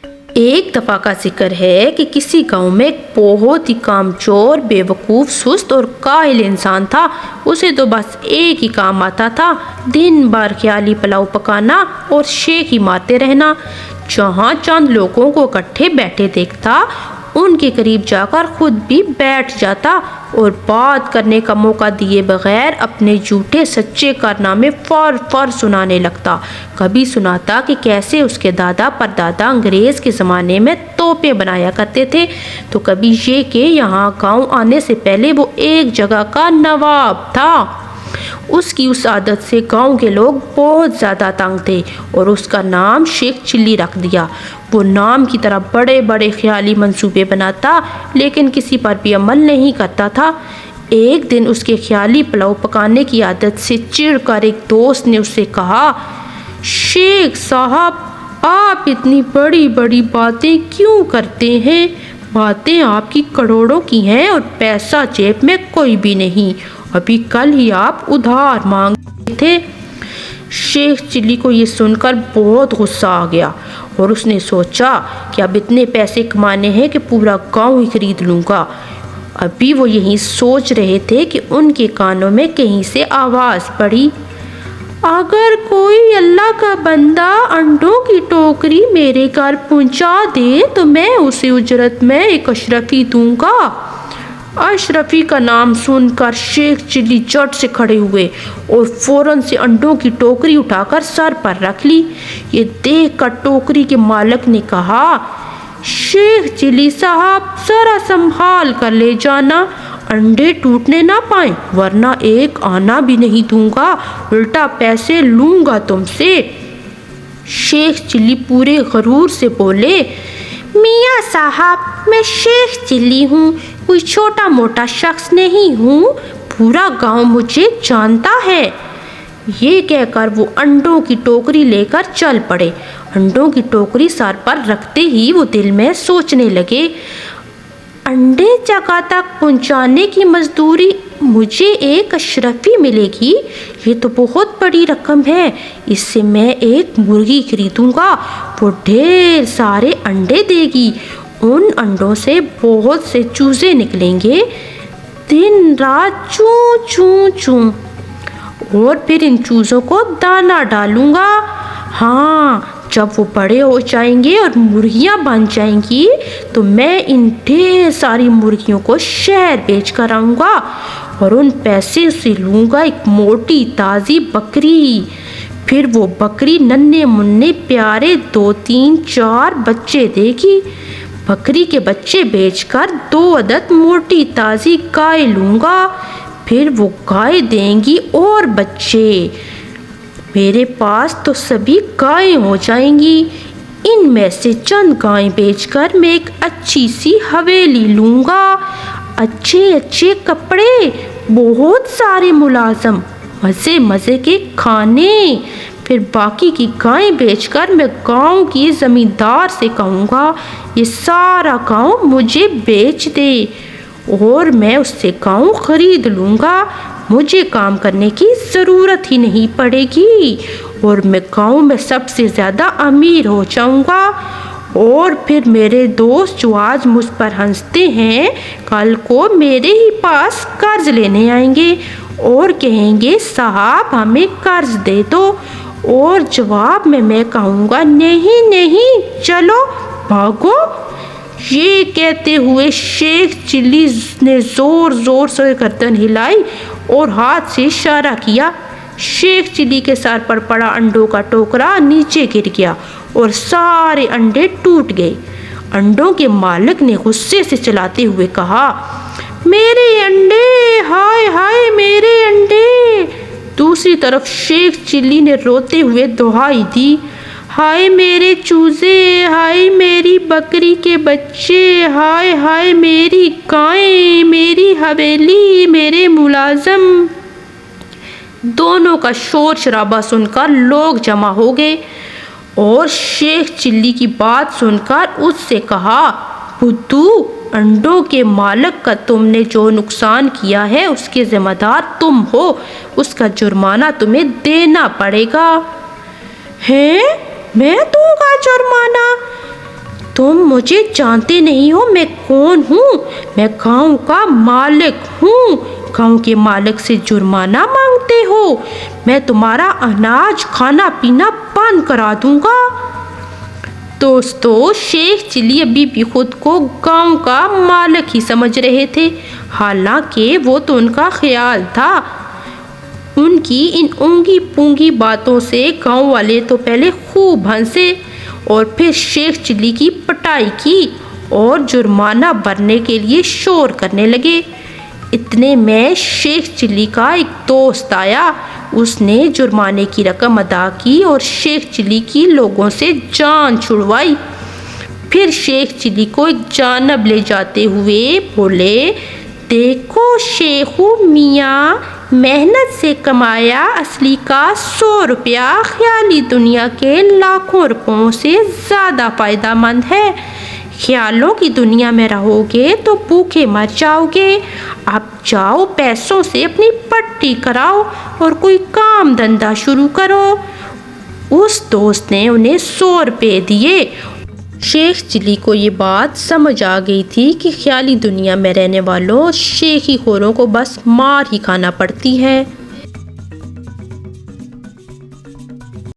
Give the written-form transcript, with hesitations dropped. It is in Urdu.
ایک دفعہ کا ذکر ہے کہ کسی گاؤں میں ایک بہت ہی کامچور، بیوقوف، سست اور کاہل انسان تھا۔ اسے تو بس ایک ہی کام آتا تھا، دن بھر خیالی پلاؤ پکانا اور شیخی مارتے رہنا۔ جہاں چند لوگوں کو اکٹھے بیٹھے دیکھتا، ان کے قریب جا کر خود بھی بیٹھ جاتا اور بات کرنے کا موقع دیے بغیر اپنے جھوٹے سچے کارنامے فور سنانے لگتا۔ کبھی سناتا کہ کیسے اس کے دادا پردادا انگریز کے زمانے میں توپیں بنایا کرتے تھے، تو کبھی یہ کہ یہاں گاؤں آنے سے پہلے وہ ایک جگہ کا نواب تھا۔ اس کی اس عادت سے گاؤں کے لوگ بہت زیادہ تنگ تھے اور اس کا نام شیخ چلی رکھ دیا۔ وہ نام کی طرح بڑے بڑے خیالی منصوبے بناتا، لیکن کسی پر بھی عمل نہیں کرتا تھا۔ ایک دن اس کے خیالی پلاؤ پکانے کی عادت سے چڑ کر ایک دوست نے اس سے کہا، شیخ صاحب، آپ اتنی بڑی بڑی باتیں کیوں کرتے ہیں؟ باتیں آپ کی کروڑوں کی ہیں اور پیسہ جیب میں کوئی بھی نہیں۔ ابھی کل ہی آپ ادھار مانگ رہے تھے۔ شیخ چلی کو یہ سن کر بہت غصہ آ گیا اور اس نے سوچا کہ اب اتنے پیسے کمانے ہیں کہ پورا گاؤں ہی خرید لوں گا۔ ابھی وہ یہی سوچ رہے تھے کہ ان کے کانوں میں کہیں سے آواز پڑی، اگر کوئی اللہ کا بندہ انڈوں کی ٹوکری میرے گھر پہنچا دے تو میں اسے اجرت میں ایک اشرفی دوں گا۔ اشرفی کا نام سن کر شیخ چلی جٹ سے کھڑے ہوئے اور فوراً سے انڈوں کی ٹوکری اٹھا کر سر پر رکھ لی۔ یہ دیکھ کر ٹوکری کے مالک نے کہا، شیخ چلی صاحب، ذرا سنبھال کر لے جانا، انڈے ٹوٹنے نہ پائیں ورنہ ایک آنا بھی نہیں دوں گا، الٹا پیسے لوں گا تم سے۔ شیخ چلی پورے غرور سے بولے، میاں صاحب، میں شیخ چلی ہوں، کوئی چھوٹا موٹا شخص نہیں ہوں، پورا گاؤں مجھے جانتا ہے۔ یہ کہہ کر وہ انڈوں کی ٹوکری لے کر چل پڑے۔ انڈوں کی ٹوکری سر پر رکھتے ہی وہ دل میں سوچنے لگے، انڈے جگہ تک پہنچانے کی مزدوری مجھے ایک اشرفی ملے گی، یہ تو بہت بڑی رقم ہے۔ اس سے میں ایک مرغی خریدوں گا، وہ ڈھیر سارے انڈے دے گی، ان انڈوں سے بہت سے چوزے نکلیں گے، دن رات چوں چوں چوں، اور پھر ان چوزوں کو دانہ ڈالوں گا۔ ہاں، جب وہ بڑے ہو جائیں گے اور مرغیاں بن جائیں گی تو میں ان ڈھیر ساری مرغیوں کو شہر بیچ کر آؤں گا اور ان پیسے سے لوں گا ایک موٹی تازی بکری۔ پھر وہ بکری ننھے منھے پیارے 2 3 4 بچے دے گی۔ بکری کے بچے بیچ کر 2 عدد موٹی تازی گائے لوں گا، پھر وہ گائے دیں گی اور بچے۔ میرے پاس تو سبھی گائیں ہو جائیں گی، ان میں سے چند گائیں بیچ کر میں ایک اچھی سی حویلی لوں گا، اچھے اچھے کپڑے، بہت سارے ملازم، مزے مزے کے کھانے۔ پھر باقی کی گائیں بیچ کر میں گاؤں کی زمیندار سے کہوں گا، یہ سارا گاؤں مجھے بیچ دے اور میں اس سے گاؤں خرید لوں گا، مجھے کام کرنے کی ضرورت ہی نہیں پڑے گی اور میں گاؤں میں سب سے زیادہ امیر ہو جاؤں گا۔ اور پھر میرے دوست جو آج مجھ پر ہنستے ہیں، کل کو میرے ہی پاس قرض لینے آئیں گے اور کہیں گے، صاحب ہمیں قرض دے دو، اور جواب میں کہوں گا، نہیں نہیں، چلو بھاگو۔ یہ کہتے ہوئے شیخ چلی نے زور زور سے گردن ہلائی اور ہاتھ سے اشارہ کیا۔ شیخ چلی کے سر پر پڑا انڈوں کا ٹوکرا نیچے گر گیا اور سارے انڈے ٹوٹ گئے۔ انڈوں کے مالک نے غصے سے چلاتے ہوئے کہا، میرے انڈے، ہائے ہائے میرے انڈے۔ دوسری طرف شیخ چلی نے روتے ہوئے دہائی دی، ہائے میرے چوزے، ہائے میری بکری کے بچے، ہائے ہائے میری گائیں، میری حویلی، میرے ملازم۔ دونوں کا شور شرابہ سن کر لوگ جمع ہو گئے اور شیخ چلی کی بات سن کر اس سے کہا، بدھو، انڈوں کے مالک کا تم نے جو نقصان کیا ہے اس کے ذمہ دار تم ہو، اس کا جرمانہ تمہیں دینا پڑے گا۔ ہیں؟ میں دوں گا جرمانہ؟ مجھے جانتے نہیں ہو میں کون ہوں؟ میں گاؤں کا مالک ہوں۔ گاؤں کے مالک سے جرمانہ مانگتے ہو؟ میں تمہارا اناج کھانا پینا بند کرا دوں گا۔ دوستو، شیخ چلی ابھی بھی خود کو گاؤں کا مالک ہی سمجھ رہے تھے، حالانکہ وہ تو ان کا خیال تھا۔ ان کی ان اونگی پونگی باتوں سے گاؤں والے تو پہلے خوب ہنسے اور پھر شیخ چلی کی پٹائی کی اور جرمانہ بھرنے کے لیے شور کرنے لگے۔ اتنے میں شیخ چلی کا ایک دوست آیا۔ اس نے جرمانے کی رقم ادا کی اور شیخ چلی کی لوگوں سے جان چھڑوائی۔ پھر شیخ چلی کو ایک جانب لے جاتے ہوئے بولے، دیکھو شیخو میاں، محنت سے کمایا اصلی کا 100 روپیہ خیالی دنیا کے لاکھوں روپوں سے زیادہ فائدہ مند ہے۔ خیالوں کی دنیا میں رہو گے تو بھوکے مر جاؤ گے۔ اب جاؤ پیسوں سے اپنی پٹی کراؤ اور کوئی کام دھندا شروع کرو۔ اس دوست نے انہیں 100 روپے دیے۔ شیخ چلی کو یہ بات سمجھ آ گئی تھی کہ خیالی دنیا میں رہنے والوں شیخی خوروں کو بس مار ہی کھانا پڑتی ہے۔